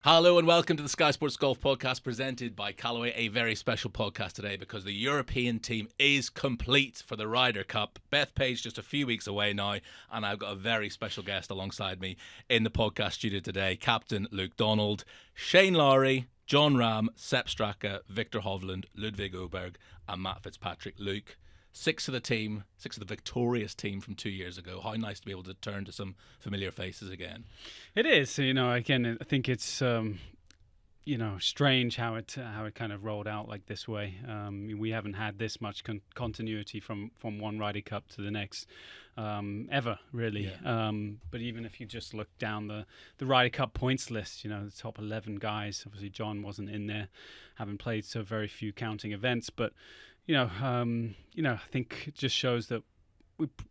Hello and welcome to the Sky Sports Golf Podcast presented by Callaway, a very special podcast today because the European team is complete for the Ryder Cup. Bethpage just a few weeks away now, and I've got a very special guest alongside me in the podcast studio today, Captain Luke Donald, Shane Lowry, John Ram, Sepp Straka, Victor Hovland, Ludwig Oberg and Matt Fitzpatrick. Luke, six of the victorious team from 2 years ago. How nice to be able to turn to some familiar faces again. It is, again, I think it's, strange how it kind of rolled out like this way. We haven't had this much continuity from one Ryder Cup to the next ever, really. Yeah. But even if you just look down the Ryder Cup points list, the top 11 guys, obviously John wasn't in there, having played so very few counting events, but I think it just shows that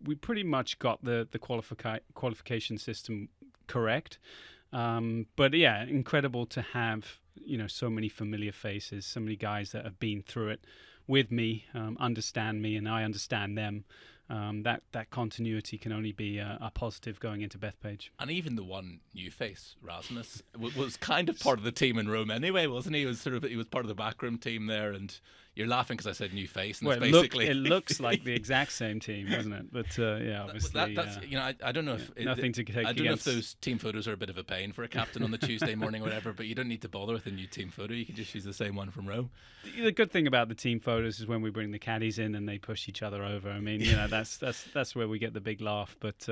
we pretty much got the qualification system correct. But yeah, incredible to have so many familiar faces, so many guys that have been through it with me, understand me, and I understand them. That continuity can only be a positive going into Bethpage. And even the one new face, Rasmus, was kind of part of the team in Rome anyway, wasn't he? He was part of the backroom team there, and you're laughing because I said new face, and well, it's basically it looks like the exact same team, doesn't it? But yeah, obviously, that's I don't know if nothing to take I don't against. know if those team photos are a bit of a pain for a captain on the Tuesday morning or whatever, but you don't need to bother with a new team photo. You can just use the same one from Rome. The good thing about the team photos is when we bring the caddies in and they push each other over. I mean, that's where we get the big laugh. But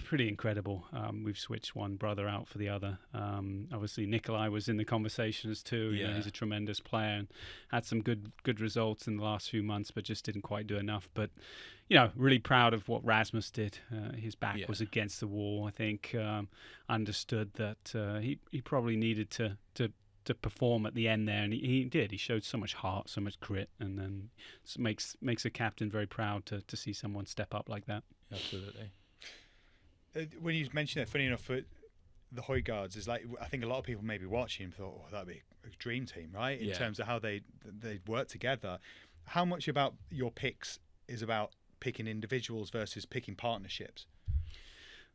pretty incredible. We've switched one brother out for the other. Obviously, Nikolai was in the conversations too. He's a tremendous player and had some good results in the last few months, but just didn't quite do enough. But really proud of what Rasmus did. His back was against the wall. I think understood that he probably needed to perform at the end there, and he did. He showed so much heart, so much grit, and then makes a captain very proud to see someone step up like that. Absolutely. When you mentioned it, funny enough, for the Højgaards, is like, I think a lot of people maybe watching and thought, that'd be a dream team, right? In terms of how they work together. How much about your picks is about picking individuals versus picking partnerships?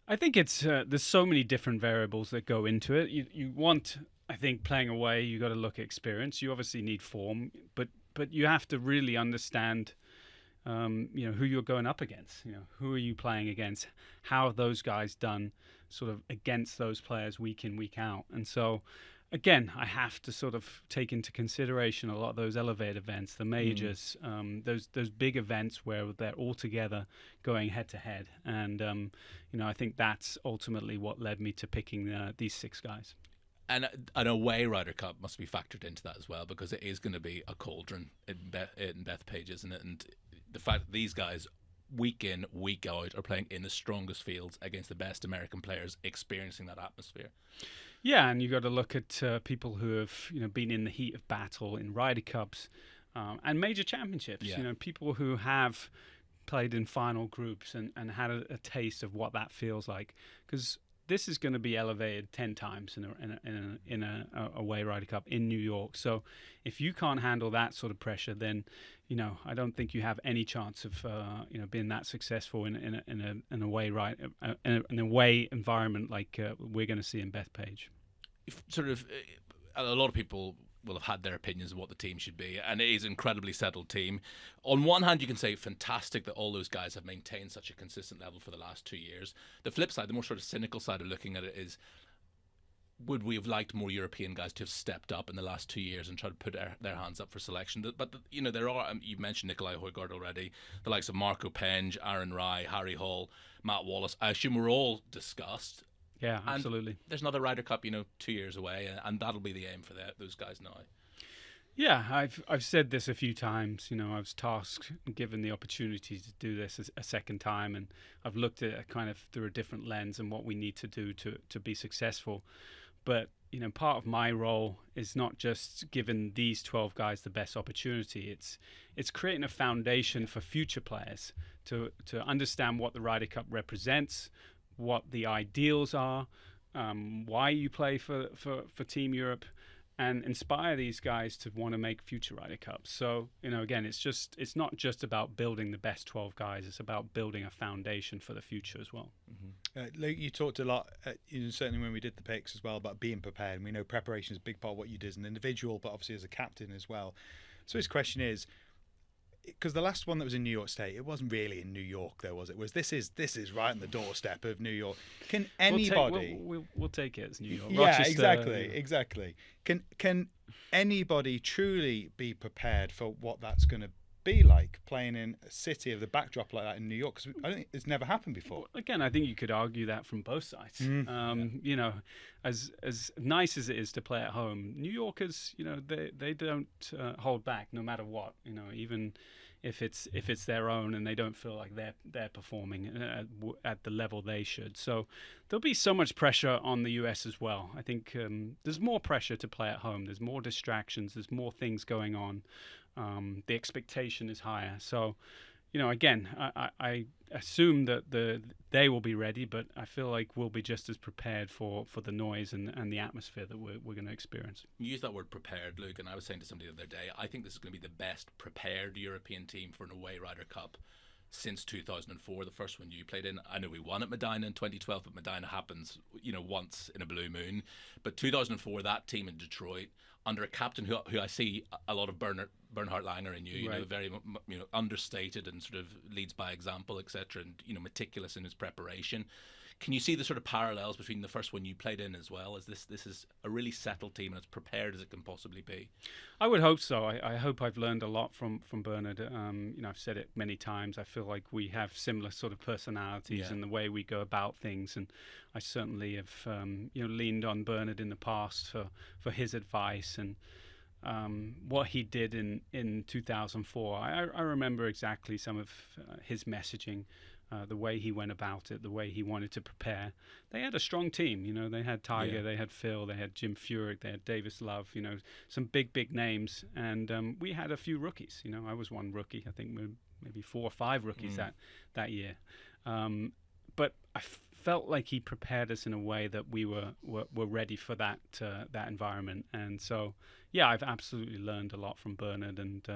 I think it's there's so many different variables that go into it. You want, I think, playing away, you got to look at experience. You obviously need form, but you have to really understand who you're going up against. Who are you playing against? How have those guys done sort of against those players week in, week out? And so, again, I have to sort of take into consideration a lot of those elevate events, the majors, those big events where they're all together going head to head. And, I think that's ultimately what led me to picking these six guys. And an away Ryder Cup must be factored into that as well, because it is going to be a cauldron in Bethpage, isn't it? And the fact that these guys, week in, week out, are playing in the strongest fields against the best American players, experiencing that atmosphere. Yeah, and you got to look at people who have been in the heat of battle in Ryder Cups and major championships. Yeah. People who have played in final groups and had a taste of what that feels like, because this is going to be elevated 10 times in a away Ryder Cup in New York. So if you can't handle that sort of pressure, then I don't think you have any chance of being that successful in an away environment like we're going to see in Bethpage. A lot of people will have had their opinions of what the team should be, and it is an incredibly settled team. On one hand, you can say fantastic that all those guys have maintained such a consistent level for the last 2 years. The flip side, the more sort of cynical side of looking at it is, would we have liked more European guys to have stepped up in the last 2 years and tried to put their hands up for selection? But there are, you've mentioned Nikolai Højgaard already, the likes of Marco Penge, Aaron Rai, Harry Hall, Matt Wallace. I assume we're all discussed. Yeah, absolutely. And there's another Ryder Cup, 2 years away, and that'll be the aim for those guys now. Yeah, I've said this a few times. I was tasked, given the opportunity to do this a second time, and I've looked at it kind of through a different lens and what we need to do to be successful. But part of my role is not just giving these 12 guys the best opportunity. It's creating a foundation for future players to understand what the Ryder Cup represents, what the ideals are, why you play for Team Europe, and inspire these guys to want to make future Ryder Cups. So, again, it's not just about building the best 12 guys, it's about building a foundation for the future as well. Mm-hmm. Luke, you talked a lot, certainly when we did the picks as well, about being prepared. And we know preparation is a big part of what you do as an individual, but obviously as a captain as well. So his question is, because the last one that was in New York State, it wasn't really in New York, though, was it? This is right on the doorstep of New York. Can anybody? We'll take it as New York. Yeah, Rochester, exactly. Can anybody truly be prepared for what that's going to be like playing in a city of the backdrop like that in New York? Because I don't think it's never happened before. Well, again, I think you could argue that from both sides. You know, as nice as it is to play at home, New Yorkers, you know, they don't hold back no matter what. You know, even if it's their own and they don't feel like they're performing at the level they should. So there'll be so much pressure on the US as well. I think there's more pressure to play at home. There's more distractions. There's more things going on. The expectation is higher. So, you know, again, I assume that they will be ready, but I feel like we'll be just as prepared for the noise and the atmosphere that we're going to experience. You use that word prepared, Luke, and I was saying to somebody the other day, I think this is going to be the best prepared European team for an away Ryder Cup since 2004, the first one you played in. I know we won at Medina in 2012, but Medina happens, you know, once in a blue moon. But 2004, that team in Detroit, under a captain who I see a lot of Bernhard Langer in you, Right. know, very understated and sort of leads by example, etc., and you know, meticulous in his preparation. Can you see the sort of parallels between the first one you played in as well as this is a really settled team and as prepared as it can possibly be? I would hope so. I hope I've learned a lot from Bernhard. You know, I've said it many times. I feel like we have similar sort of personalities in the way we go about things, and I certainly have you know, leaned on Bernhard in the past for his advice and what he did in 2004. I remember exactly some of his messaging. The way he went about it, the way he wanted to prepare. They had a strong team, you know. They had Tiger, they had Phil, they had Jim Furyk, they had Davis Love, you know, some big names. And we had a few rookies, you know. I was one rookie. I think maybe 4 or 5 rookies that year. But I felt like he prepared us in a way that we were ready for that environment. And so, yeah, I've absolutely learned a lot from Bernhard, and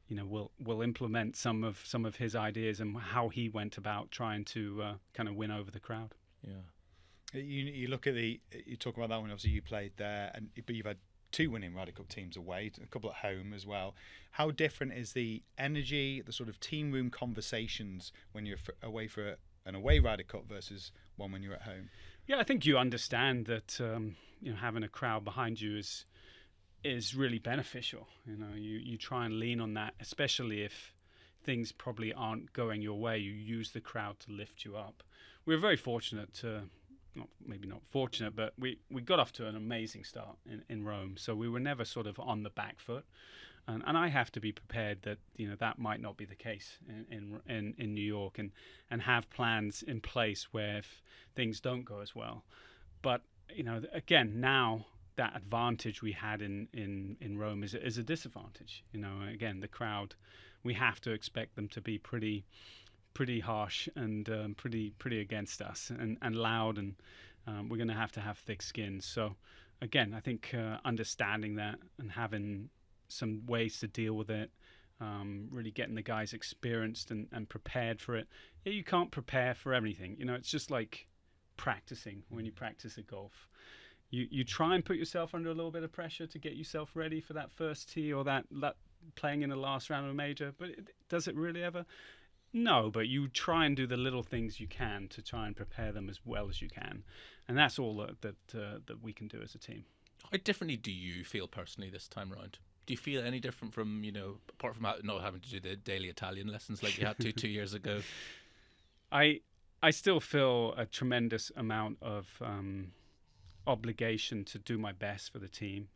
you know, we'll implement some of his ideas and how he went about trying to kind of win over the crowd. Yeah. You look at you talk about that one. Obviously, you played there, but you've had 2 winning Ryder Cup teams away, a couple at home as well. How different is the energy, the sort of team room conversations when you're away for an away Ryder Cup versus one when you're at home? Yeah, I think you understand that you know, having a crowd behind you is really beneficial. You know, you try and lean on that, especially if things probably aren't going your way. You use the crowd to lift you up. We were very fortunate to, maybe not fortunate, but we got off to an amazing start in Rome. So we were never sort of on the back foot. And I have to be prepared that, you know, that might not be the case in New York, and have plans in place where if things don't go as well. But, you know, again, now that advantage we had in Rome is a disadvantage. You know, again, the crowd, we have to expect them to be pretty harsh and pretty against us and loud, and we're going to have thick skins. So again, I think understanding that and having some ways to deal with it, really getting the guys experienced and prepared for it. Yeah, you can't prepare for everything. You know, it's just like practicing when you practice at golf. You try and put yourself under a little bit of pressure to get yourself ready for that first tee or that playing in the last round of a major, but does it really ever? No, but you try and do the little things you can to try and prepare them as well as you can, and that's all that we can do as a team. How differently do you feel personally this time around? Do you feel any different from, you know, apart from not having to do the daily Italian lessons like you had to 2 years ago? I still feel a tremendous amount of obligation to do my best for the team.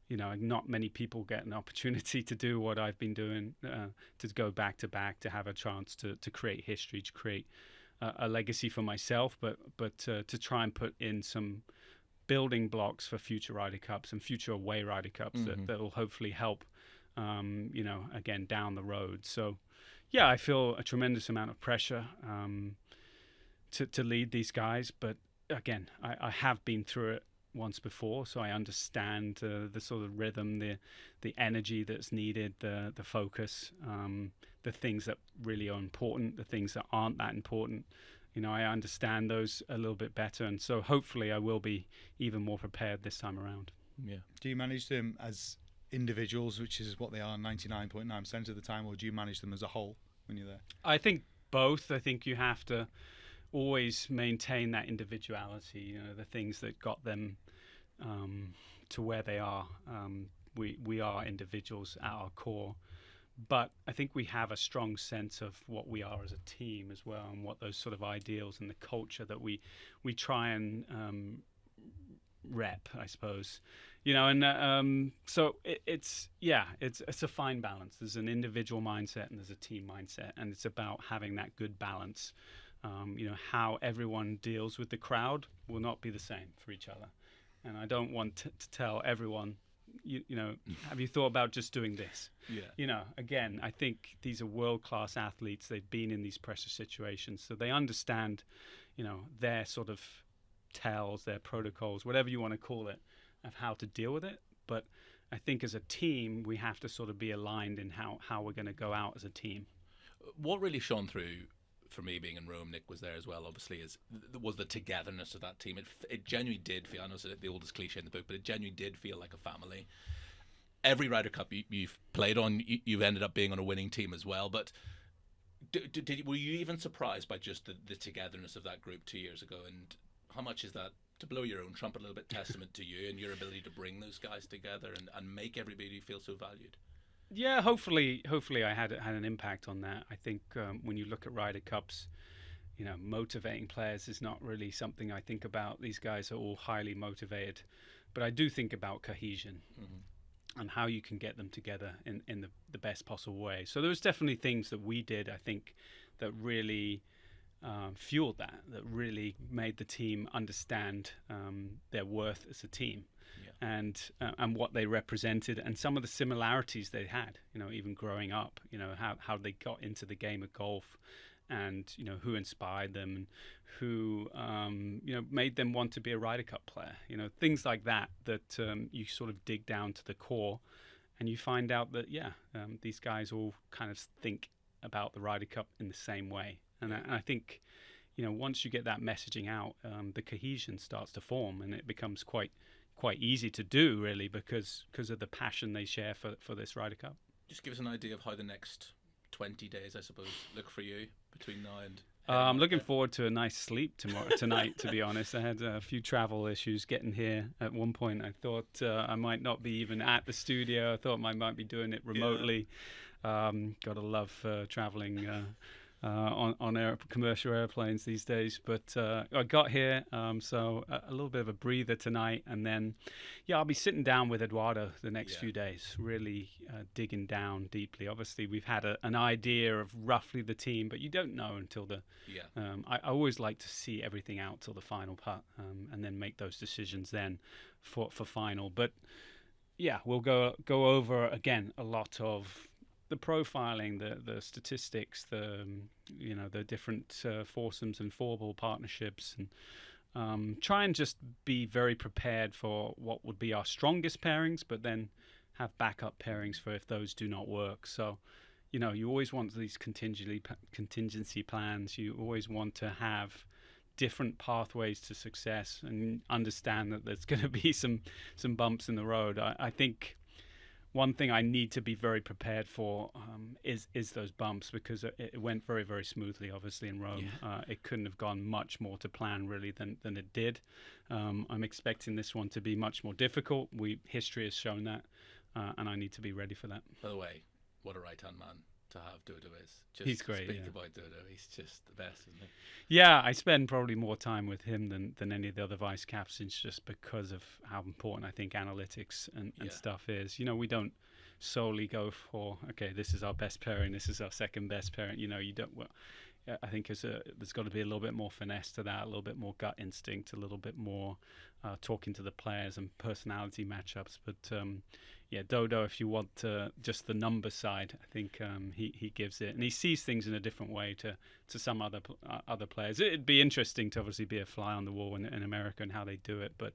You know, not many people get an opportunity to do what I've been doing, to go back to back, to have a chance to create history, to create a legacy for myself, but to try and put in some building blocks for future Ryder Cups and future away Ryder Cups that will hopefully help, you know, again, down the road. So, yeah, I feel a tremendous amount of pressure to lead these guys, but again, I have been through it once before, so I understand the sort of rhythm, the energy that's needed, the focus, the things that really are important, the things that aren't that important, I understand those a little bit better, and so hopefully I will be even more prepared this time around. Yeah. Do you manage them as individuals, which is what they are 99.9% of the time, or do you manage them as a whole when you're there? I think both. I think you have to always maintain that individuality, the things that got them to where they are. We are individuals at our core, but I think we have a strong sense of what we are as a team as well, and what those sort of ideals and the culture that we try and rep, I suppose. So it's a fine balance. There's an individual mindset and there's a team mindset, and it's about having that good balance. How everyone deals with the crowd will not be the same for each other, and I don't want to tell everyone, have you thought about just doing this? Yeah. Again, I think these are world-class athletes. They've been in these pressure situations, so they understand, their sort of tells, their protocols, whatever you want to call it, of how to deal with it. But I think as a team, we have to sort of be aligned in how we're going to go out as a team. What really shone through for me being in Rome, Nick was there as well, obviously, was the togetherness of that team. It genuinely did feel, I know it's the oldest cliche in the book, but it genuinely did feel like a family. Every Ryder Cup you've played on, you've ended up being on a winning team as well. But were you even surprised by just the togetherness of that group 2 years ago? And how much is that, to blow your own trumpet a little bit, testament to you and your ability to bring those guys together and make everybody feel so valued? Yeah, hopefully I had an impact on that. I think when you look at Ryder Cups, motivating players is not really something I think about. These guys are all highly motivated, but I do think about cohesion and how you can get them together in the best possible way. So there was definitely things that we did, I think, that really fueled that really made the team understand their worth as a team. And what they represented, and some of the similarities they had, even growing up, how they got into the game of golf, and who inspired them, and who made them want to be a Ryder Cup player. Things like that you sort of dig down to the core, and you find out that these guys all kind of think about the Ryder Cup in the same way. And I think once you get that messaging out, the cohesion starts to form, and it becomes quite easy to do, really, because of the passion they share for this Ryder Cup. Just give us an idea of how the next 20 days, I suppose, look for you between now and... I'm looking forward to a nice sleep tonight, to be honest. I had a few travel issues getting here. At one point, I thought I might not be even at the studio. I thought I might be doing it remotely. Gotta love traveling on commercial airplanes these days, but I got here, so a little bit of a breather tonight, and then I'll be sitting down with Eduardo the next few days, really digging down deeply. Obviously we've had an idea of roughly the team, but you don't know until I always like to see everything out till the final putt, and then make those decisions then for final. But we'll go over again a lot of the profiling, the statistics, the different foursomes and four-ball partnerships, and try and just be very prepared for what would be our strongest pairings, but then have backup pairings for if those do not work. So, you always want these contingency plans. You always want to have different pathways to success, and understand that there's going to be some bumps in the road. I think one thing I need to be very prepared for is those bumps, because it went very, very smoothly, obviously, in Rome. It couldn't have gone much more to plan, really, than it did. I'm expecting this one to be much more difficult. History has shown that, and I need to be ready for that. By the way, what a right-hand man to have Dodo is. He's great. Speak about Dodo. He's just the best, isn't he? Yeah, I spend probably more time with him than any of the other vice captains, just because of how important I think analytics and stuff is. We don't solely go for, okay, this is our best pairing, this is our second best pairing. You don't. Well, I think there's got to be a little bit more finesse to that, a little bit more gut instinct, a little bit more talking to the players and personality matchups. But Dodo, if you want just the number side, I think he gives it, and he sees things in a different way to some other players. It'd be interesting to obviously be a fly on the wall in America and how they do it, but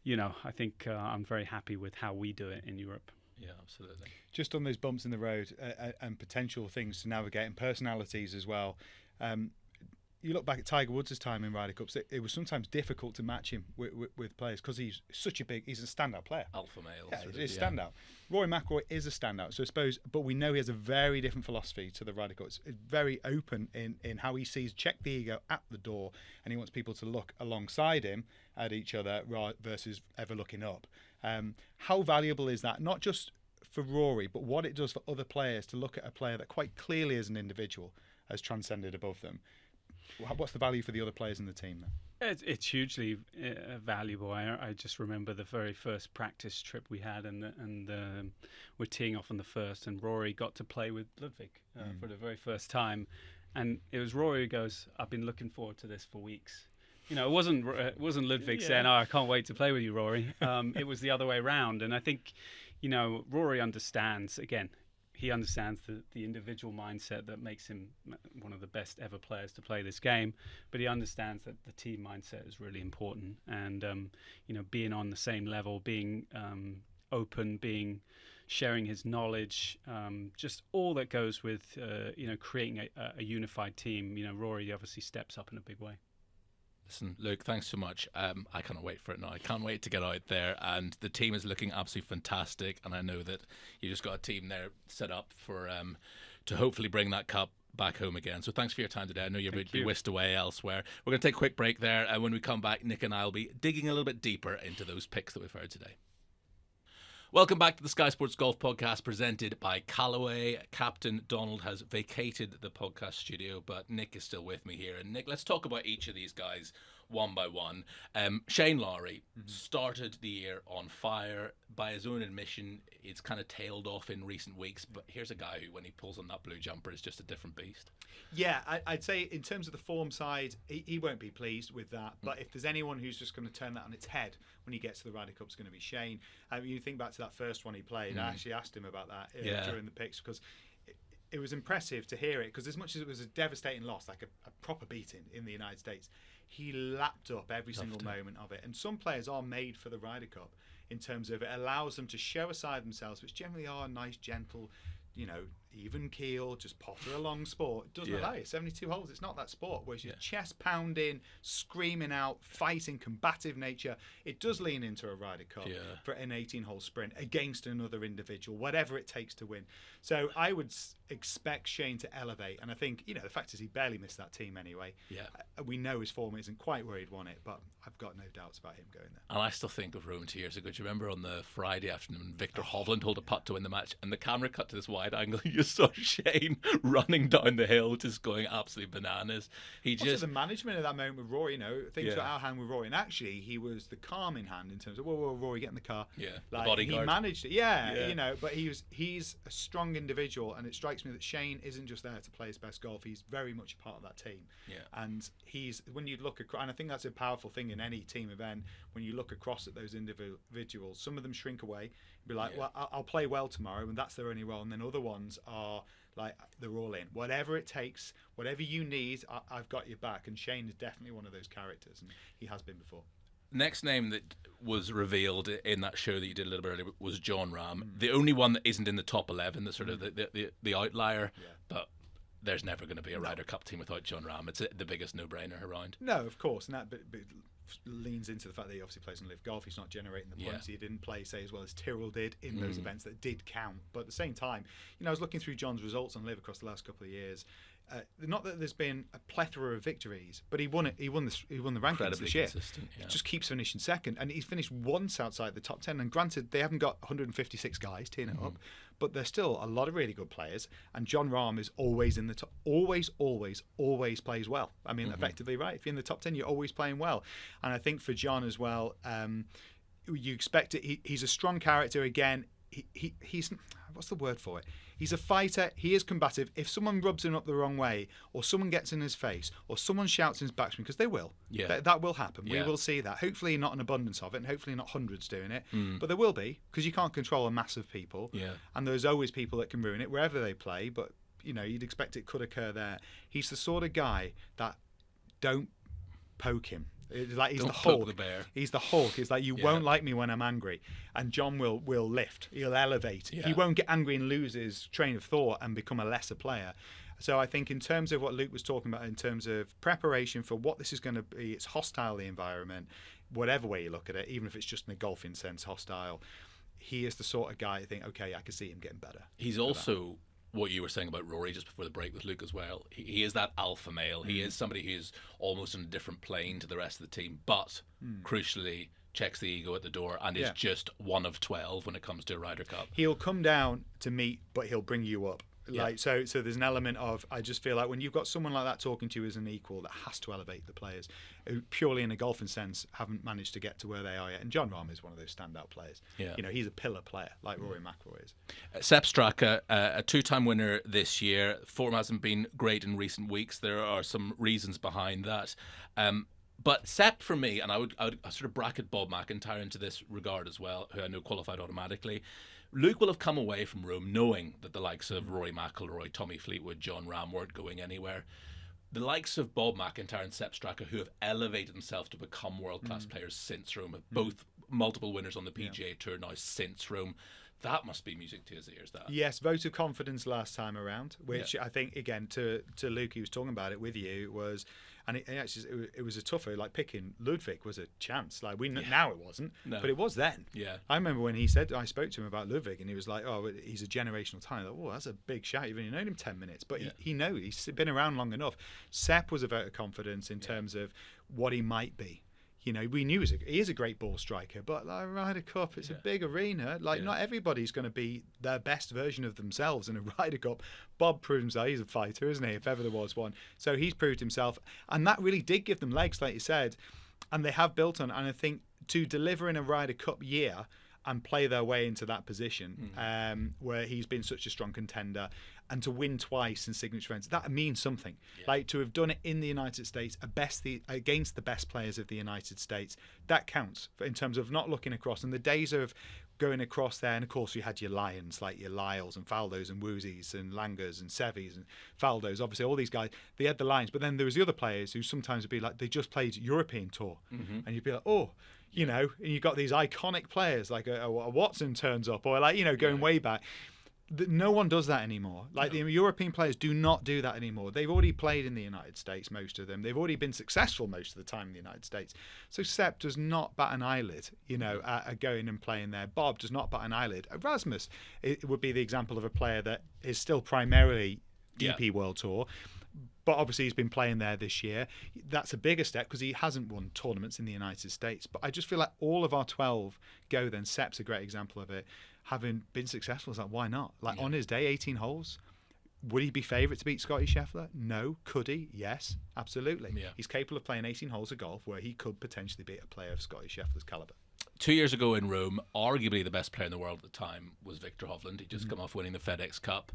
I think I'm very happy with how we do it in Europe. Yeah, absolutely. Just on those bumps in the road and potential things to navigate, and personalities as well. you look back at Tiger Woods' time in Ryder Cups, it was sometimes difficult to match him with players because he's a standout player. Alpha male. Yeah, he's a standout. Rory McIlroy is a standout, so I suppose, but we know he has a very different philosophy to the Ryder Cup. It's very open in how he sees, check the ego at the door, and he wants people to look alongside him at each other versus ever looking up. How valuable is that? Not just for Rory, but what it does for other players to look at a player that quite clearly as an individual has transcended above them. What's the value for the other players in the team then? It's hugely valuable. I just remember the very first practice trip we had, and we're teeing off on the first, and Rory got to play with Ludwig for the very first time, and it was Rory who goes, "I've been looking forward to this for weeks." You know, it wasn't Ludwig saying, "Oh, I can't wait to play with you, Rory." It was the other way around, and I think, you know, Rory understands again. He understands the individual mindset that makes him one of the best ever players to play this game, but he understands that the team mindset is really important, and you know, being on the same level, being open, sharing his knowledge, just all that goes with you know, creating a unified team. You know, Rory obviously steps up in a big way. Listen, Luke, thanks so much. I cannot wait for it now. I can't wait to get out there, and the team is looking absolutely fantastic. And I know that you just got a team there set up for to hopefully bring that cup back home again. So thanks for your time today. I know you're about to be whisked away elsewhere. We're going to take a quick break there, and when we come back, Nick and I will be digging a little bit deeper into those picks that we've heard today. Welcome back to the Sky Sports Golf Podcast presented by Callaway. Captain Donald has vacated the podcast studio, but Nick is still with me here. And Nick, let's talk about each of these guys one by one. Shane Lowry started the year on fire. By his own admission, it's kind of tailed off in recent weeks, but here's a guy who, when he pulls on that blue jumper, is just a different beast. Yeah, I'd say in terms of the form side, he won't be pleased with that. But if there's anyone who's just going to turn that on its head when he gets to the Ryder Cup, it's going to be Shane. You think back to that first one he played. I actually asked him about that during the picks, because it was impressive to hear it, because as much as it was a devastating loss, like a proper beating in the United States, he lapped up every single moment of it. And some players are made for the Ryder Cup in terms of it allows them to show a side of themselves, which generally are nice, gentle, you know, even keel, just potter along sport. It doesn't allow you 72 holes. It's not that sport. Whereas your chest pounding, screaming out, fighting, combative nature, it does lean into a Ryder Cup for an 18-hole sprint against another individual, whatever it takes to win. So I would expect Shane to elevate, and I think, you know, the fact is he barely missed that team anyway. We know his form isn't quite where he'd want it, but I've got no doubts about him going there. And I still think of Rowan 2 years ago. Do you remember on the Friday afternoon, Victor Hovland hold a putt to win the match, and the camera cut to this wide angle, you saw Shane running down the hill, just going absolutely bananas. He also, the management of that moment with Rory, you know, things got out of hand with Rory, and actually he was the calming hand in terms of, whoa, Rory, get in the car. Like, the bodyguard. He managed it, you know, but he's a strong individual, and it strikes me that Shane isn't just there to play his best golf. He's very much a part of that team. And when you look across, and I think that's a powerful thing in any team event, when you look across at those individuals, some of them shrink away, be like, well, I'll play well tomorrow, and that's their only role, and then other ones are like, they're all in. Whatever it takes, whatever you need, I've got your back. And Shane is definitely one of those characters, and he has been before. Next name that was revealed in that show that you did a little bit earlier was John Rahm. The only one that isn't in the top 11, that's sort of the outlier, but there's never going to be a Ryder Cup team without John Rahm. It's the biggest no-brainer around. No, of course, and that but leans into the fact that he obviously plays on Live Golf. He's not generating the points. He didn't play, say, as well as Tyrrell did in those events that did count. But at the same time, you know, I was looking through John's results on Live across the last couple of years. Not that there's been a plethora of victories, but he won it. He won the rankings this year. He just keeps finishing second, and he's finished once outside the top 10. And granted, they haven't got 156 guys teeing it up, but there's still a lot of really good players. And John Rahm is always in the top. Always plays well. I mean, effectively, right? If you're in the top 10, you're always playing well. And I think for John as well, you expect it. He's a strong character again. He's what's the word for it? He's a fighter. He is combative. If someone rubs him up the wrong way, or someone gets in his face, or someone shouts in his backswing, because they will. That will happen. We will see that. Hopefully not an abundance of it, and hopefully not hundreds doing it. But there will be, because you can't control a mass of people. And there's always people that can ruin it wherever they play. But you know, you'd expect it could occur there. He's the sort of guy that don't poke him. It's like he's the Hulk. He's the Hulk. It's like, you won't like me when I'm angry, and John will lift. He'll elevate. He won't get angry and lose his train of thought and become a lesser player. So I think in terms of what Luke was talking about, in terms of preparation for what this is going to be, it's hostile, the environment, whatever way you look at it, even if it's just in a golfing sense, hostile. He is the sort of guy I think, okay, I can see him getting better. He's also what you were saying about Rory just before the break with Luke as well. He is that alpha male. He is somebody who is almost on a different plane to the rest of the team, but crucially checks the ego at the door and is just one of 12 when it comes to a Ryder Cup. He'll come down to meet, but he'll bring you up. Like so there's an element of, I just feel like when you've got someone like that talking to you as an equal, that has to elevate the players who purely in a golfing sense haven't managed to get to where they are yet. And Jon Rahm is one of those standout players. He's a pillar player like Rory McIlroy is. Sepp Straka, a two-time winner this year. Form hasn't been great in recent weeks. There are some reasons behind that. But Sepp, for me, and I would sort of bracket Bob McIntyre into this regard as well, who I know qualified automatically. Luke will have come away from Rome knowing that the likes of Rory McIlroy, Tommy Fleetwood, Jon Rahm weren't going anywhere. The likes of Bob McIntyre and Sepp Straka, who have elevated themselves to become world-class players since Rome, both multiple winners on the PGA Tour now since Rome. That must be music to his ears, that. Yes, vote of confidence last time around, which I think, again, to Luke, he was talking about it with you, was... And it was a tougher, like picking Ludwig was a chance. Like now it wasn't, but it was then. Yeah. I remember when he said, I spoke to him about Ludwig, and he was like, "Oh, he's a generational talent." Like, oh, that's a big shout. You've only known him 10 minutes, but he knows he's been around long enough. Sepp was a vote of confidence in terms of what he might be. We knew he is a great ball striker, but like Ryder Cup, it's a big arena. Like not everybody's going to be their best version of themselves in a Ryder Cup. Bob proves that he's a fighter, isn't he? If ever there was one, so he's proved himself, and that really did give them legs, like you said, and they have built on. And I think to deliver in a Ryder Cup year and play their way into that position where he's been such a strong contender, and to win twice in signature events, that means something. Like to have done it in the United States against the best players of the United States, that counts in terms of not looking across. And the days of going across there, and of course you had your Lions like your Lyles and Faldos and Woosies and Langers and Sevis and Faldos, obviously all these guys, they had the Lions, but then there was the other players who sometimes would be like, they just played European Tour, and you'd be like, oh, and you've got these iconic players like a Watson turns up, or like going way back. No one does that anymore. Like the European players do not do that anymore. They've already played in the United States, most of them. They've already been successful most of the time in the United States. So Sepp does not bat an eyelid, at going and playing there. Bob does not bat an eyelid. Rasmus, it would be the example of a player that is still primarily DP World Tour, but obviously he's been playing there this year. That's a bigger step because he hasn't won tournaments in the United States. But I just feel like all of our 12 go then. Sepp's a great example of it. Having been successful, it's like, why not? Like on his day, 18 holes. Would he be favourite to beat Scotty Scheffler? No. Could he? Yes, absolutely. Yeah. He's capable of playing 18 holes of golf where he could potentially beat a player of Scotty Scheffler's calibre. 2 years ago in Rome, arguably the best player in the world at the time was Viktor Hovland. He'd just come off winning the FedEx Cup.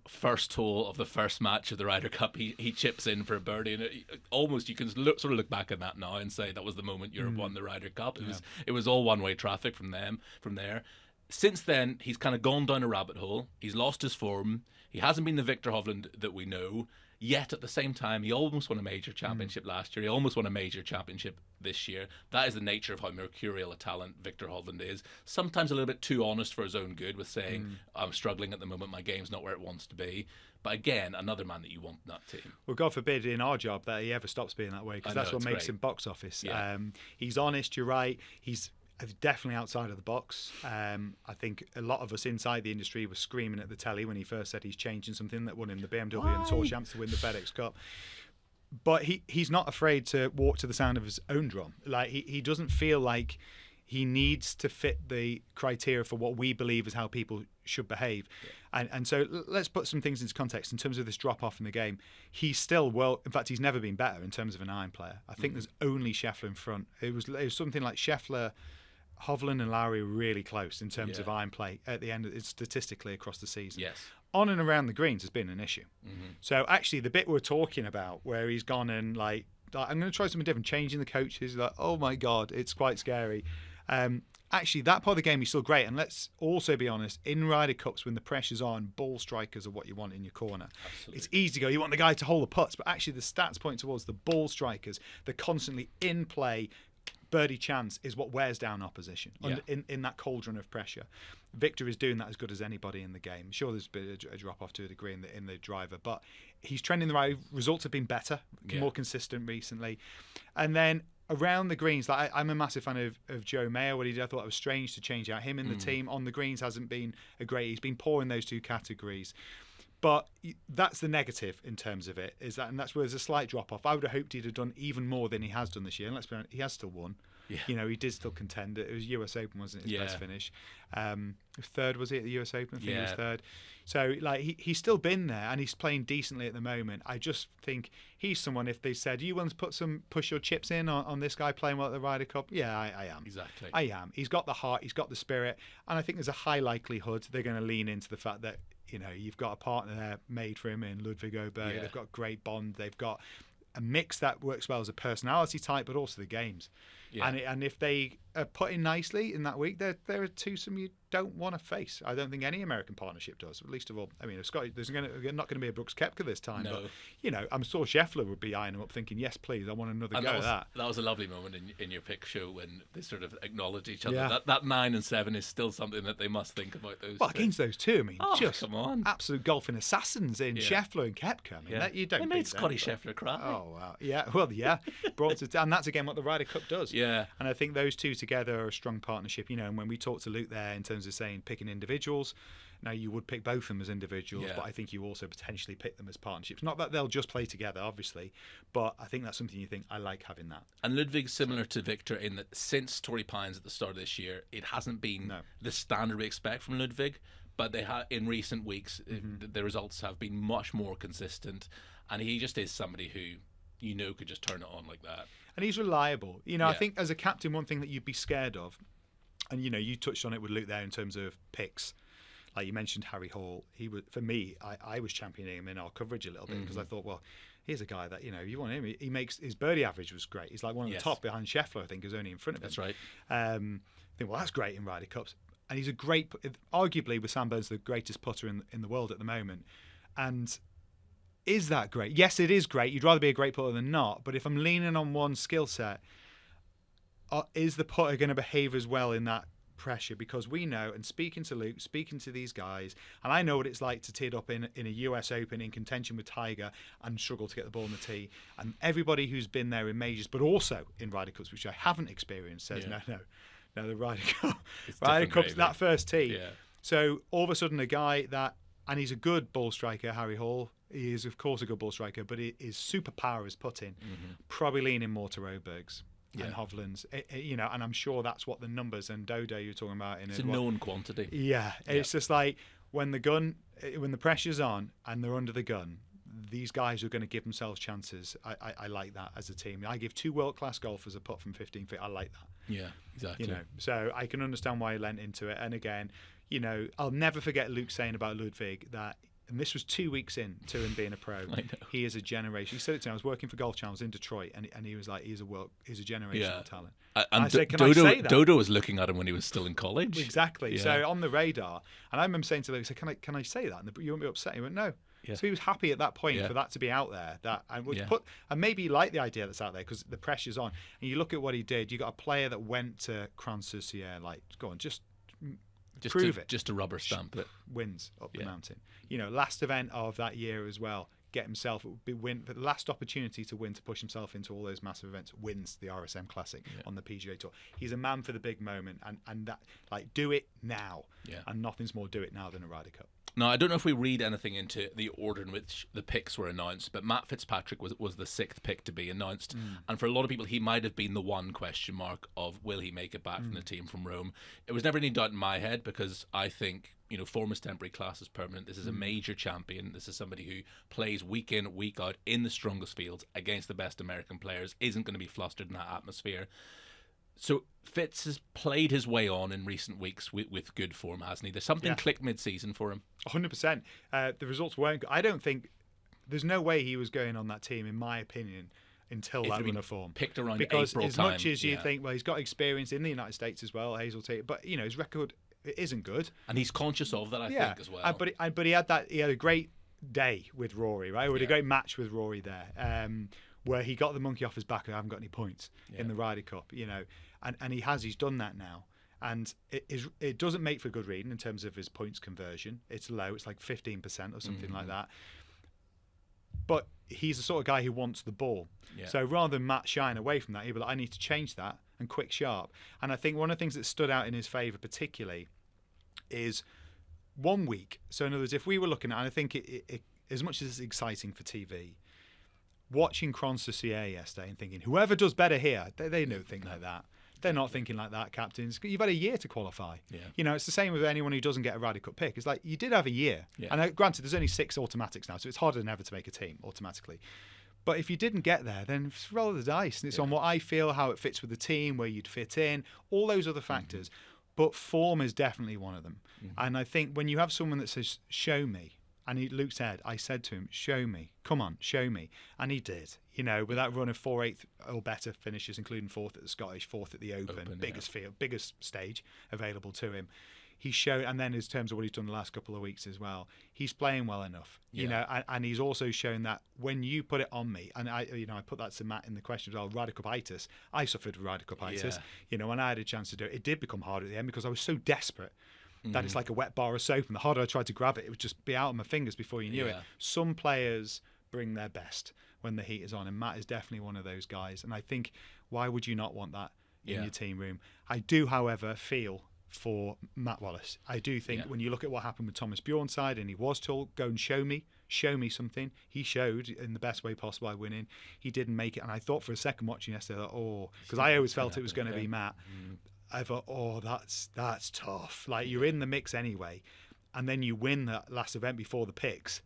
First hole of the first match of the Ryder Cup, he chips in for a birdie, and almost you can sort of look back at that now and say that was the moment Europe won the Ryder Cup. It was all one-way traffic from there. Since then, he's kind of gone down a rabbit hole. He's lost his form. He hasn't been the Viktor Hovland that we know. Yet at the same time, he almost won a major championship last year. He almost won a major championship this year. That is the nature of how mercurial a talent Viktor Hovland is. Sometimes a little bit too honest for his own good with saying, I'm struggling at the moment, my game's not where it wants to be. But again, another man that you want in that team. Well, God forbid in our job that he ever stops being that way, because that's what makes him box office. Yeah. He's honest, you're right. He's definitely outside of the box. I think a lot of us inside the industry were screaming at the telly when he first said he's changing something that won him the BMW and Tour Champs to win the FedEx Cup. But he's not afraid to walk to the sound of his own drum. Like he doesn't feel like he needs to fit the criteria for what we believe is how people should behave. Yeah. And so let's put some things into context in terms of this drop-off in the game. He's still, in fact, he's never been better in terms of an iron player. I think there's only Scheffler in front. It was something like Scheffler, Hovland and Lowry were really close in terms of iron play at the end, statistically across the season. Yes. On and around the greens has been an issue. So actually the bit we're talking about where he's gone and like I'm going to try something different, changing the coaches, like, oh my God, it's quite scary. Actually, that part of the game is still great. And let's also be honest, in Ryder Cups, when the pressure's on, ball strikers are what you want in your corner. Absolutely. It's easy to go, you want the guy to hold the putts, but actually the stats point towards the ball strikers. They're constantly in play, birdie chance is what wears down opposition in that cauldron of pressure. Victor is doing that as good as anybody in the game. Sure, there's been a drop off to a degree in the driver, but he's trending the right. Results have been better, more consistent recently. And then around the greens, like I'm a massive fan of Joe Mayer. What he did, I thought it was strange to change out him in the team. On the greens hasn't been a great. He's been poor in those two categories. But that's the negative in terms of it, is that, and that's where there's a slight drop off. I would have hoped he'd have done even more than he has done this year. And let's be honest, he has still won. Yeah. You know, he did still contend. It was US Open, wasn't it, his best finish? Third, was he, at the US Open? I think he was third. So, like, he's still been there, and he's playing decently at the moment. I just think he's someone, if they said, you want to push your chips in on this guy playing well at the Ryder Cup? Yeah, I am. Exactly. I am. He's got the heart, he's got the spirit, and I think there's a high likelihood they're going to lean into the fact that, you know, you've got a partner there made for him in Ludwig Oberg. They've got a great bond. They've got a mix that works well as a personality type, but also the games. Yeah. And if they are put in nicely in that week, there are twosome you don't want to face. I don't think any American partnership does. Least of all, I mean, there's not going to be a Brooks Koepka this time. No. But, you know, I'm sure Scheffler would be eyeing him up thinking, yes, please, I want another go at that. That was a lovely moment in your pick show when they sort of acknowledge each other. Yeah. That 9 and 7 is still something that they must think about. Those. Well, against those two, I mean, just come on. Absolute golfing assassins in Scheffler and Koepka. I mean, that you don't. They made Scotty Scheffler cry. Oh, wow. Yeah. Well, yeah. And that's again what the Ryder Cup does. Yeah. And I think those two together are a strong partnership. You know, and when we talked to Luke there in terms of saying picking individuals, now you would pick both of them as individuals, but I think you also potentially pick them as partnerships. Not that they'll just play together, obviously, but I think that's something you think, I like having that. And Ludwig's similar to Victor in that since Torrey Pines at the start of this year, it hasn't been the standard we expect from Ludwig, but they in recent weeks, the results have been much more consistent, and he just is somebody who, you know, could just turn it on like that. And he's reliable. You know, I think as a captain, one thing that you'd be scared of, and, you know, you touched on it with Luke there in terms of picks. Like you mentioned Harry Hall. He was, for me, I was championing him in our coverage a little bit because I thought, well, here's a guy that, you know, you want him. He makes his birdie average was great. He's like one of the top behind Scheffler, I think, who's only in front of him. That's right. I think, well, that's great in Ryder Cups. And he's a great, arguably with Sam Burns, the greatest putter in the world at the moment. And is that great? Yes, it is great. You'd rather be a great putter than not. But if I'm leaning on one skill set, is the putter going to behave as well in that pressure? Because we know, and speaking to Luke, speaking to these guys, and I know what it's like to tee it up in a US Open in contention with Tiger and struggle to get the ball in the tee. And everybody who's been there in majors, but also in Ryder Cups, which I haven't experienced, says no, the Ryder Cup, Ryder Cup's that first tee. Yeah. So all of a sudden, a guy that, and he's a good ball striker, Harry Hall. He is, of course, a good ball striker, but his superpower is putting. Probably leaning more to Oberg's. And Hovland's, you know, and I'm sure that's what the numbers and Dodo you're talking about. It's a known quantity. Yeah, it's just like when the pressure's on and they're under the gun, these guys are going to give themselves chances. I like that as a team. I give two world-class golfers a putt from 15 feet. I like that. Yeah, exactly. You know, so I can understand why he lent into it. And again, you know, I'll never forget Luke saying about Ludwig that. And this was 2 weeks in to him being a pro. He is a generation. He said it to me. I was working for Golf Channel. I was in Detroit, and he was like, he's a generational talent. And I said, can I say that? Dodo was looking at him when he was still in college. Exactly. Yeah. So on the radar, and I remember saying to Luke, I said, can I say that? And you won't be upset. He went, no. Yeah. So he was happy at that point for that to be out there. And maybe he liked the idea that's out there because the pressure's on. And you look at what he did. You got a player that went to Cran-sur-Sierre, like, go on, just prove it. Just a rubber stamp it. Wins up the mountain. You know, last event of that year as well, get himself, win, but the last opportunity to win, to push himself into all those massive events, wins the RSM Classic on the PGA Tour. He's a man for the big moment, and that, like, do it now. And nothing's more do it now than a Ryder Cup. Now, I don't know if we read anything into the order in which the picks were announced, but Matt Fitzpatrick was the 6th pick to be announced. And for a lot of people, he might have been the one question mark of will he make it back from the team from Rome. It was never any doubt in my head because I think, you know, form is temporary, class is permanent. This is a major champion. This is somebody who plays week in, week out in the strongest fields against the best American players, isn't going to be flustered in that atmosphere. So Fitz has played his way on in recent weeks with good form, hasn't he? There's something clicked mid-season for him. 100%. The results weren't good. I don't think there's no way he was going on that team, in my opinion, until that run of form. Picked around because April as time, much as you think, well, he's got experience in the United States as well, Hazeltine, but you know his record isn't good, and he's conscious of that. I think as well. But he had a great day with Rory, right? He had a great match with Rory there. where he got the monkey off his back and I haven't got any points in the Ryder Cup, and he's done that now. And it doesn't make for good reading in terms of his points conversion. It's low. It's like 15% or something like that. But he's the sort of guy who wants the ball. Yeah. So rather than Matt shying away from that, he'll be like, I need to change that and quick sharp. And I think one of the things that stood out in his favour particularly is 1 week. So in other words, if we were looking at, and I think it as much as it's exciting for TV, watching Cronstacier yesterday and thinking, whoever does better here, they don't think like that. They're not thinking like that, captains. You've had a year to qualify. Yeah. It's the same with anyone who doesn't get a Ryder Cup pick. It's like, you did have a year. Yeah. And granted, there's only 6 automatics now, so it's harder than ever to make a team automatically. But if you didn't get there, then roll the dice. And it's on what I feel, how it fits with the team, where you'd fit in, all those other factors. But form is definitely one of them. And I think when you have someone that says, show me, and Luke said, I said to him, show me. Come on, show me. And he did. With that run of 4/8 or better finishes, including 4th at the Scottish, 4th at the Open biggest field, biggest stage available to him. He showed, and then in terms of what he's done the last couple of weeks as well, he's playing well enough, and he's also shown that when you put it on me, and I put that to Matt in the question as well, Ryder Cup-itis. I suffered Ryder Cup-itis. When I had a chance to do it, it did become hard at the end because I was so desperate that it's like a wet bar of soap, and the harder I tried to grab it, it would just be out of my fingers before you knew it. Some players bring their best when the heat is on, and Matt is definitely one of those guys. And I think, why would you not want that in your team room? I do, however, feel for Matt Wallace. I do think when you look at what happened with Thomas Bjornside, and he was told, go and show me something. He showed in the best way possible by winning. He didn't make it, and I thought for a second watching yesterday, because I always felt it was going to be Matt. I thought, that's tough. Like, you're in the mix anyway, and then you win that last event before the picks.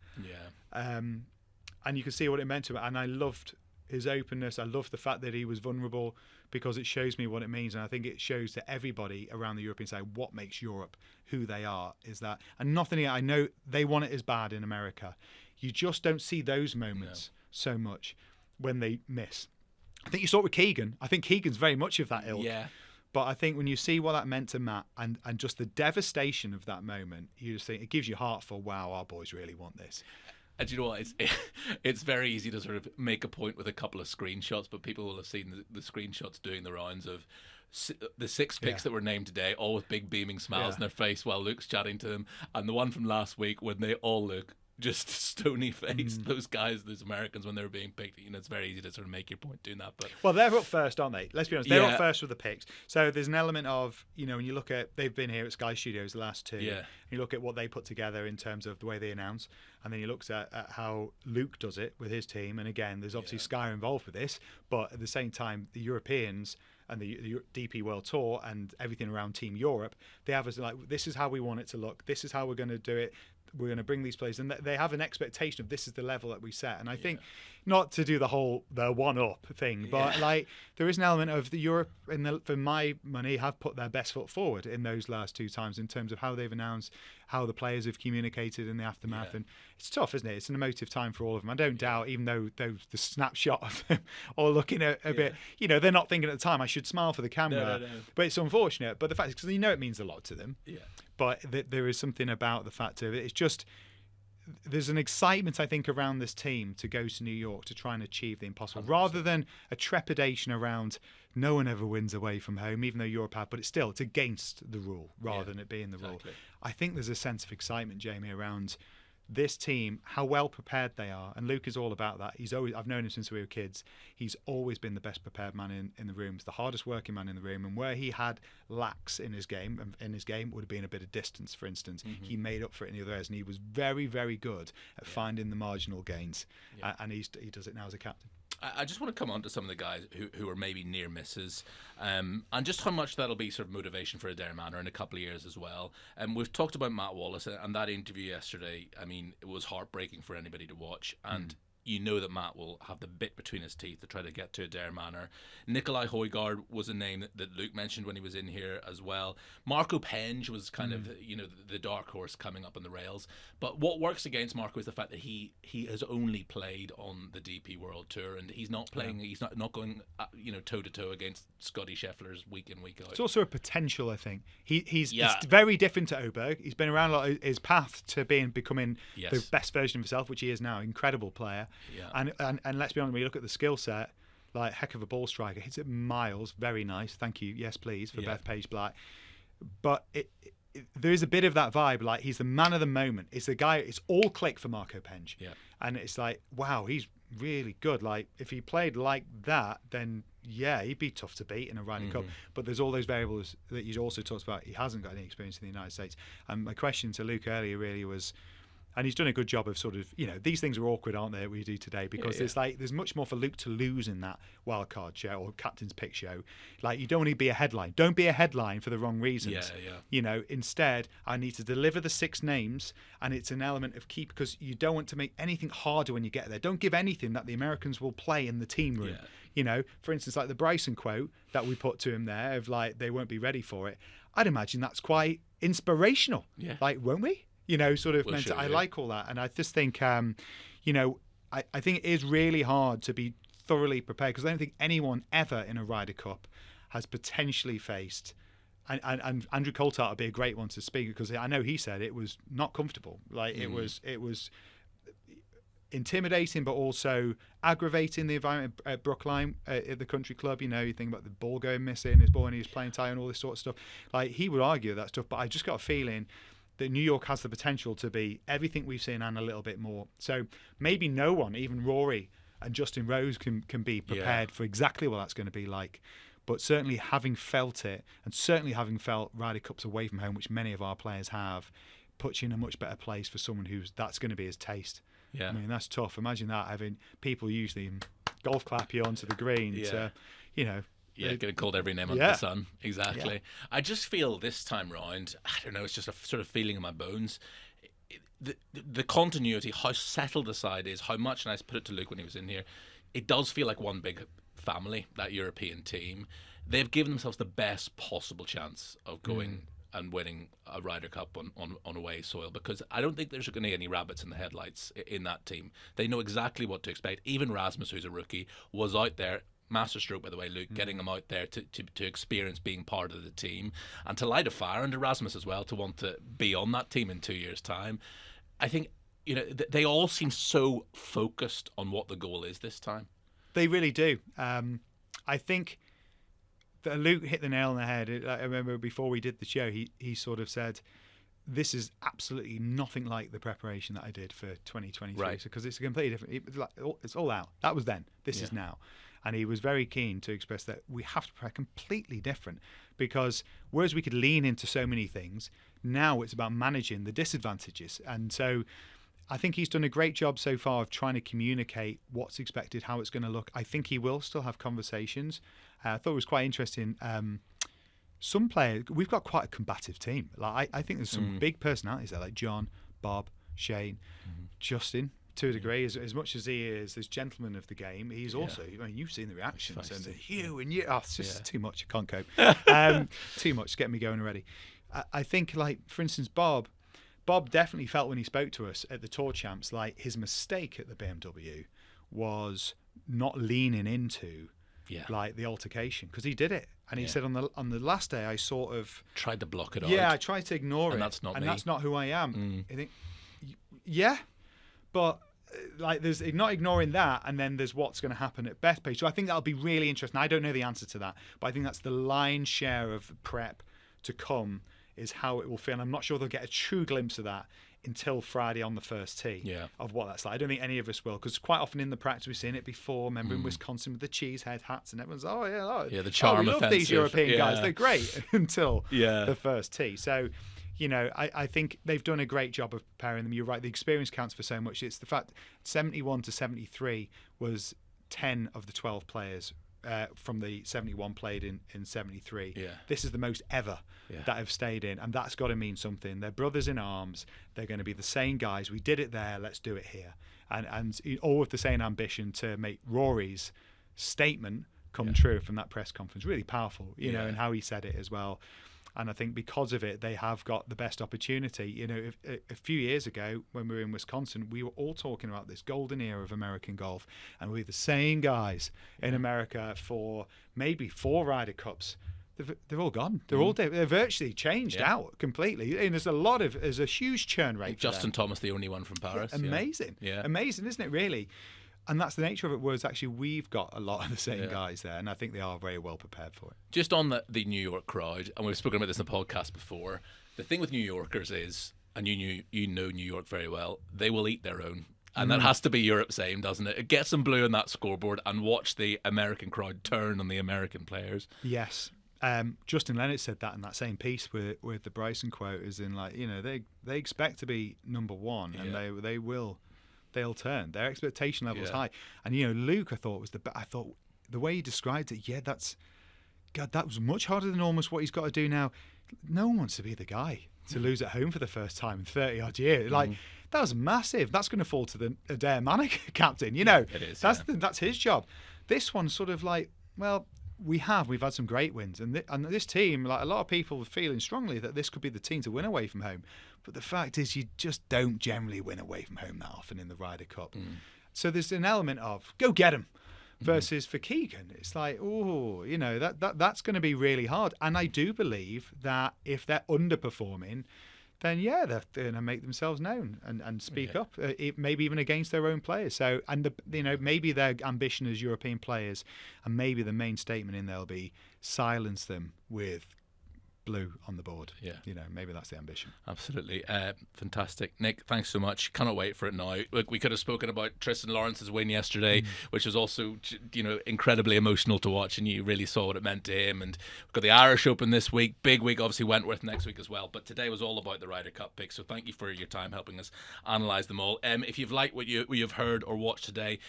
And you can see what it meant to him. And I loved his openness. I loved the fact that he was vulnerable, because it shows me what it means. And I think it shows to everybody around the European side what makes Europe who they are, is that. And nothing, I know they want it as bad in America. You just don't see those moments so much when they miss. I think you saw it with Keegan. I think Keegan's very much of that ilk. Yeah. But I think when you see what that meant to Matt and just the devastation of that moment, you just think it gives you heart for, wow, our boys really want this. And you know what? It's very easy to sort of make a point with a couple of screenshots, but people will have seen the screenshots doing the rounds of the 6 picks that were named today, all with big beaming smiles on their face while Luke's chatting to them, and the one from last week when they all look just stony faced. Those guys, those Americans, when they were being picked, it's very easy to sort of make your point doing that. But well, they're up first, aren't they? Let's be honest, they're up first with the picks. So there's an element of, when you look at, they've been here at Sky Studios the last 2. Yeah. You look at what they put together in terms of the way they announce, and then you look at how Luke does it with his team. And again, there's obviously Sky involved with this, but at the same time, the Europeans and the DP World Tour and everything around Team Europe, they have us like, this is how we want it to look. This is how we're going to do it. We're going to bring these players, and they have an expectation of this is the level that we set. And I think not to do the one-up thing, but like there is an element of the Europe, for my money, have put their best foot forward in those last 2 times in terms of how they've announced, how the players have communicated in the aftermath. And it's tough, isn't it? It's an emotive time for all of them. I don't doubt, even though the snapshot of them all looking a bit, they're not thinking at the time, I should smile for the camera. No. But it's unfortunate. But the fact is, because it means a lot to them. Yeah. But there is something about the fact of it. It's just, there's an excitement, I think, around this team to go to New York to try and achieve the impossible, 100%. Rather than a trepidation around no one ever wins away from home, even though Europe have, but it's against the rule rather than it being the rule. I think there's a sense of excitement, Jamie, around this team, how well prepared they are, and Luke is all about that. I've known him since we were kids. He's always been the best prepared man in the room. He's the hardest working man in the room, and where he had lacks in his game would have been a bit of distance, for instance. He made up for it in the other areas, and he was very, very good at finding the marginal gains, and he does it now as a captain. I just want to come on to some of the guys who are maybe near misses, and just how much that'll be sort of motivation for Adair Manor in a couple of years as well. We've talked about Matt Wallace and that interview yesterday. I mean, it was heartbreaking for anybody to watch, and you know that Matt will have the bit between his teeth to try to get to Adair Manor. Nikolai Højgaard was a name that Luke mentioned when he was in here as well. Marco Penge was kind of the dark horse coming up on the rails. But what works against Marco is the fact that he has only played on the DP World Tour, and he's not playing. He's not going toe to toe against Scotty Scheffler's week in, week out. It's also a potential, I think. It's very different to Oberg. He's been around a lot. His path to becoming the best version of himself, which he is now, incredible player. Yeah. And let's be honest, when you look at the skill set, like heck of a ball striker, hits it miles, very nice. Thank you, yes please, for Bethpage Black. But there is a bit of that vibe, like he's the man of the moment. It's the guy. It's all click for Marco Penge, and it's like, wow, he's really good. Like if he played like that, then he'd be tough to beat in a Ryder Cup. But there's all those variables that you also talked about. He hasn't got any experience in the United States. And my question to Luke earlier really was, and he's done a good job of sort of, these things are awkward, aren't they, that we do today? Because it's like there's much more for Luke to lose in that wild card show or captain's pick show. Like you don't want to be a headline. Don't be a headline for the wrong reasons. Instead, I need to deliver the 6 names, and it's an element of keep, because you don't want to make anything harder when you get there. Don't give anything that the Americans will play in the team room. For instance, like the Bryson quote that we put to him there of like they won't be ready for it. I'd imagine that's quite inspirational. Like, won't we? Sort of meant to, I like all that. And I just think, I think it is really hard to be thoroughly prepared, because I don't think anyone ever in a Ryder Cup has potentially faced, and Andrew Coulthard would be a great one to speak, because I know he said it was not comfortable. Like it was intimidating, but also aggravating, the environment at Brookline at the country club. You think about the ball going missing, his ball, and he was playing tight and all this sort of stuff. Like he would argue that stuff, but I just got a feeling that New York has the potential to be everything we've seen and a little bit more. So maybe no one, even Rory and Justin Rose, can be prepared for exactly what that's going to be like. But certainly having felt it, and certainly having felt Ryder Cups away from home, which many of our players have, puts you in a much better place for someone that's going to be his taste. I mean, that's tough. Imagine that, having people usually golf clap you onto the green to, getting called every name under the sun. Exactly. Yeah. I just feel this time round, I don't know, it's just a sort of feeling in my bones. The continuity, how settled the side is, how much, and I put it to Luke when he was in here, it does feel like one big family, that European team. They've given themselves the best possible chance of going and winning a Ryder Cup on away soil, because I don't think there's going to be any rabbits in the headlights in that team. They know exactly what to expect. Even Rasmus, who's a rookie, was out there. Masterstroke, by the way, Luke, getting him out there to experience being part of the team and to light a fire under Rasmus as well, to want to be on that team in 2 years' time. I think, they all seem so focused on what the goal is this time. They really do. I think that Luke hit the nail on the head. I remember before we did the show, he sort of said, this is absolutely nothing like the preparation that I did for 2023. Right. Because it's a completely different, it's all out. That was then. This is now. And he was very keen to express that we have to prepare completely different, because whereas we could lean into so many things, now it's about managing the disadvantages. And so I think he's done a great job so far of trying to communicate what's expected, how it's going to look. I think he will still have conversations. I thought it was quite interesting. Some players, we've got quite a combative team. Like I think there's some big personalities there, like John, Bob, Shane, Justin. To a degree, as much as he is this gentleman of the game, he's also, you've seen the reactions and the hue and it's just too much. I can't cope. Too much to get me going already. I think, like, for instance, Bob definitely felt when he spoke to us at the Tour Champs, like his mistake at the BMW was not leaning into like the altercation, because he did it. And he said on the last day, I sort of tried to block it out. Yeah, I tried to ignore it. And that's not me. And that's not who I am. I think, but like there's not ignoring that, and then there's what's going to happen at Bethpage. So I think that'll be really interesting. I don't know the answer to that, but I think that's the lion's share of prep to come, is how it will feel. And I'm not sure they'll get a true glimpse of that until Friday on the first tee of what that's like. I don't think any of us will, because quite often in the practice we've seen it before. Remember in Wisconsin with the cheesehead hats, and everyone's the charm we love these European guys, they're great until the first tee. So I think they've done a great job of preparing them. You're right, the experience counts for so much. It's the fact 71 to 73 was 10 of the 12 players from the 71 played in 73. This is the most ever that have stayed in, and that's got to mean something. They're brothers in arms. They're going to be the same guys. We did it there, let's do it here. And all with the same ambition to make Rory's statement come true from that press conference. Really powerful, and how he said it as well. And I think because of it, they have got the best opportunity. A few years ago when we were in Wisconsin, we were all talking about this golden era of American golf, and we're the same guys in America for maybe 4 Ryder Cups. They're all gone. They're virtually changed out completely. And there's a huge churn rate. Justin Thomas, the only one from Paris. Amazing, isn't it? Really. And that's the nature of it, whereas actually we've got a lot of the same guys there, and I think they are very well prepared for it. Just on the New York crowd, and we've spoken about this in the podcast before, the thing with New Yorkers is, and you know New York very well, they will eat their own. And that has to be Europe's aim, doesn't it? It gets them blue on that scoreboard and watch the American crowd turn on the American players. Yes. Justin Leonard said that in that same piece with the Bryson quote, is in like, you know, they expect to be number one, and they'll turn. Their expectation level is high. And, you know, Luke, I thought the way he described it, that was much harder than almost what he's got to do now. No one wants to be the guy to lose at home for the first time in 30 odd years. Like, that was massive. That's going to fall to the Adair Manick captain. You know, it is, that's his job. This one's sort of like, well, we've had some great wins, and this team, like, a lot of people were feeling strongly that this could be the team to win away from home. But the fact is, you just don't generally win away from home that often in the Ryder Cup. So there's an element of go get them. Versus for Keegan, it's like, oh, you know, that's going to be really hard. And I do believe that if they're underperforming, then they're going to make themselves known and speak up, maybe even against their own players. So, and maybe their ambition as European players, and maybe the main statement in there will be silence them with blue on the board. You know, maybe that's the ambition. Absolutely. Fantastic. Nick, thanks so much. Cannot wait for it now. Look, we could have spoken about Tristan Lawrence's win yesterday, which was also, you know, incredibly emotional to watch, and you really saw what it meant to him. And we've got the Irish Open this week. Big week, obviously Wentworth next week as well. But today was all about the Ryder Cup picks. So thank you for your time helping us analyse them all. If you've liked what you've heard or watched today,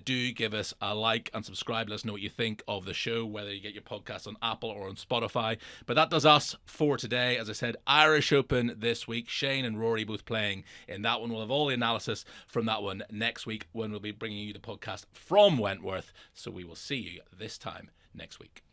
do give us a like and subscribe. Let us know what you think of the show, whether you get your podcast on Apple or on Spotify. But that does us for today. As I said, Irish Open this week. Shane and Rory both playing in that one. We'll have all the analysis from that one next week when we'll be bringing you the podcast from Wentworth. So we will see you this time next week.